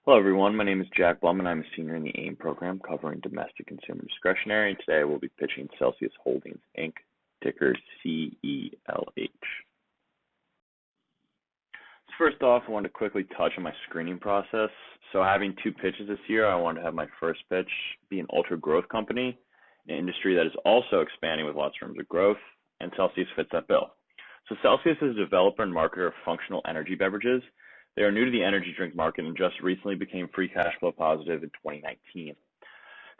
Hello, everyone. My name is Jack Blum, and I'm a senior in the AIM program covering domestic consumer discretionary. And today I will be pitching Celsius Holdings, Inc., ticker CELH. So first off, I want to quickly touch on my screening process. So having two pitches this year, I want to have my first pitch be an ultra growth company, an industry that is also expanding with lots of rooms of growth, and Celsius fits that bill. So Celsius is a developer and marketer of functional energy beverages. They are new to the energy drink market and just recently became free cash flow positive in 2019.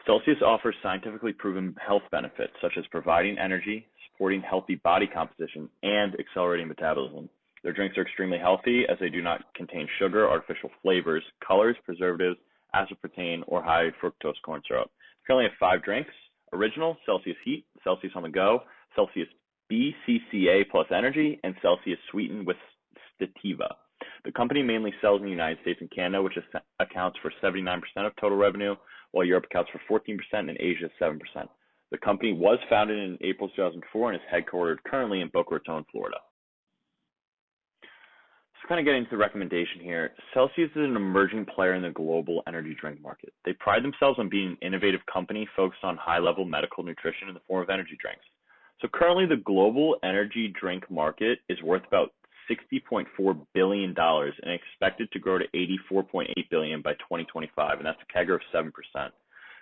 Celsius offers scientifically proven health benefits such as providing energy, supporting healthy body composition, and accelerating metabolism. Their drinks are extremely healthy as they do not contain sugar, artificial flavors, colors, preservatives, aspartame, or high fructose corn syrup. They currently have 5 drinks: Original, Celsius Heat, Celsius On the Go, Celsius BCCA Plus Energy, and Celsius Sweetened with Stativa. The company mainly sells in the United States and Canada, which accounts for 79% of total revenue, while Europe accounts for 14% and Asia 7%. The company was founded in April 2004 and is headquartered currently in Boca Raton, Florida. So kind of getting into the recommendation here, Celsius is an emerging player in the global energy drink market. They pride themselves on being an innovative company focused on high-level medical nutrition in the form of energy drinks. So currently the global energy drink market is worth about $60.4 billion and expected to grow to $84.8 billion by 2025, and that's a CAGR of 7%.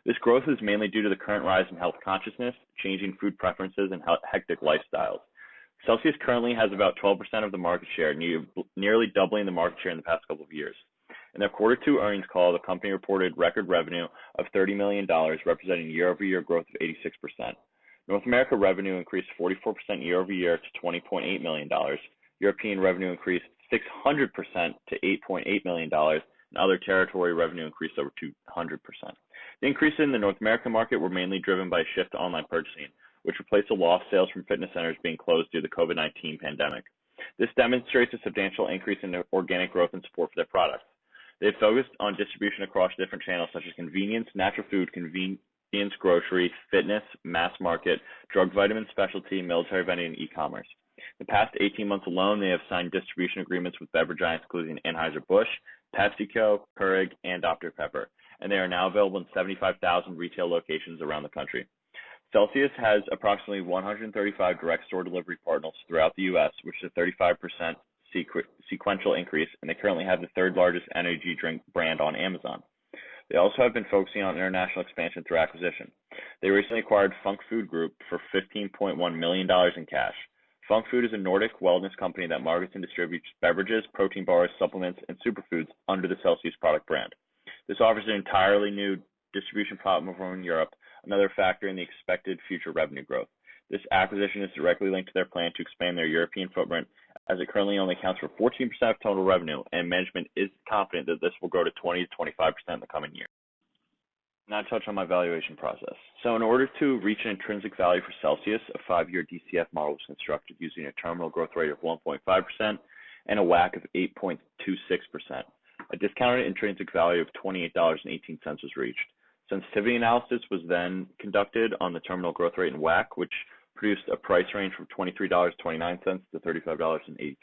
This growth is mainly due to the current rise in health consciousness, changing food preferences, and hectic lifestyles. Celsius currently has about 12% of the market share, nearly doubling the market share in the past couple of years. In their Q2 earnings call, the company reported record revenue of $30 million, representing year-over-year growth of 86%. North America revenue increased 44% year-over-year to $20.8 million. European revenue increased 600% to $8.8 million, and other territory revenue increased over 200%. The increases in the North American market were mainly driven by a shift to online purchasing, which replaced the lost sales from fitness centers being closed due to the COVID-19 pandemic. This demonstrates a substantial increase in organic growth and support for their products. They have focused on distribution across different channels such as convenience, natural food, convenience grocery, fitness, mass market, drug vitamin specialty, military vending, and e-commerce. In the past 18 months alone, they have signed distribution agreements with beverage giants including Anheuser-Busch, PepsiCo, Keurig, and Dr. Pepper, and they are now available in 75,000 retail locations around the country. Celsius has approximately 135 direct store delivery partners throughout the U.S., which is a 35% sequential increase, and they currently have the third largest energy drink brand on Amazon. They also have been focusing on international expansion through acquisition. They recently acquired Funk Food Group for $15.1 million in cash. Funk Food is a Nordic wellness company that markets and distributes beverages, protein bars, supplements, and superfoods under the Celsius product brand. This offers an entirely new distribution platform in Europe, another factor in the expected future revenue growth. This acquisition is directly linked to their plan to expand their European footprint, as it currently only accounts for 14% of total revenue, and management is confident that this will grow to 20 to 25% in the coming year. Now to touch on my valuation process. So in order to reach an intrinsic value for Celsius, a 5-year DCF model was constructed using a terminal growth rate of 1.5% and a WACC of 8.26%. A discounted intrinsic value of $28.18 was reached. Sensitivity analysis was then conducted on the terminal growth rate and WACC, which produced a price range from $23.29 to $35.83.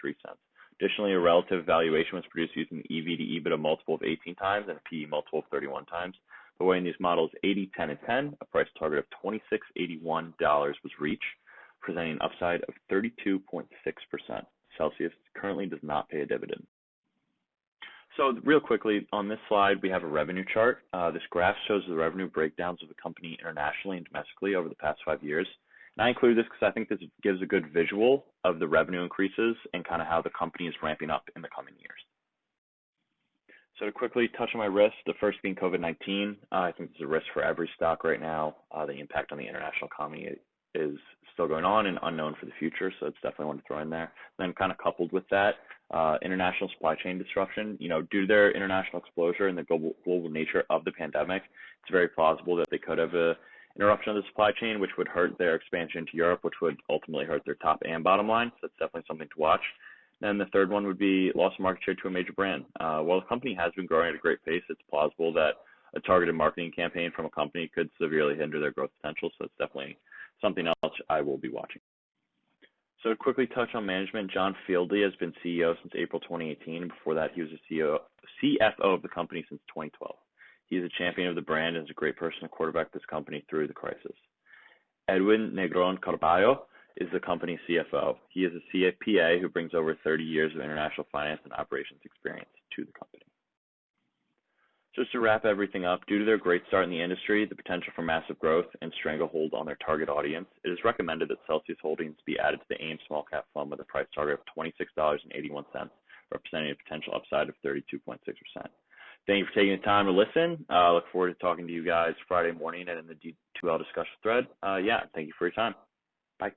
Additionally, a relative valuation was produced using the EV to EBITDA multiple of 18 times and a PE multiple of 31 times. The way in these models 80, 10, and 10, a price target of $26.81 was reached, presenting an upside of 32.6%. Celsius currently does not pay a dividend. So real quickly, on this slide, we have a revenue chart. This graph shows the revenue breakdowns of the company internationally and domestically over the past 5 years. And I include this because I think this gives a good visual of the revenue increases and kind of how the company is ramping up in the coming years. So to quickly touch on my risks, the first being COVID-19. I think there's a risk for every stock right now. The impact on the international economy is still going on and unknown for the future, so it's definitely one to throw in there. Then kind of coupled with that, international supply chain disruption. Due to their international exposure and the global nature of the pandemic, it's very plausible that they could have a interruption of the supply chain, which would hurt their expansion to Europe, which would ultimately hurt their top and bottom line. So that's definitely something to watch. Then the third one would be loss of market share to a major brand. While the company has been growing at a great pace, it's plausible that a targeted marketing campaign from a company could severely hinder their growth potential. So it's definitely something else I will be watching. So to quickly touch on management, John Fieldly has been CEO since April 2018. Before that, he was the CFO of the company since 2012. He is a champion of the brand and is a great person to quarterback this company through the crisis. Edwin Negron Carballo is the company's CFO. He is a CPA who brings over 30 years of international finance and operations experience to the company. Just to wrap everything up, due to their great start in the industry, the potential for massive growth, and stranglehold on their target audience, it is recommended that Celsius Holdings be added to the AIM Small Cap Fund with a price target of $26.81, representing a potential upside of 32.6%. Thank you for taking the time to listen. I look forward to talking to you guys Friday morning and in the D2L discussion thread. Thank you for your time. Bye.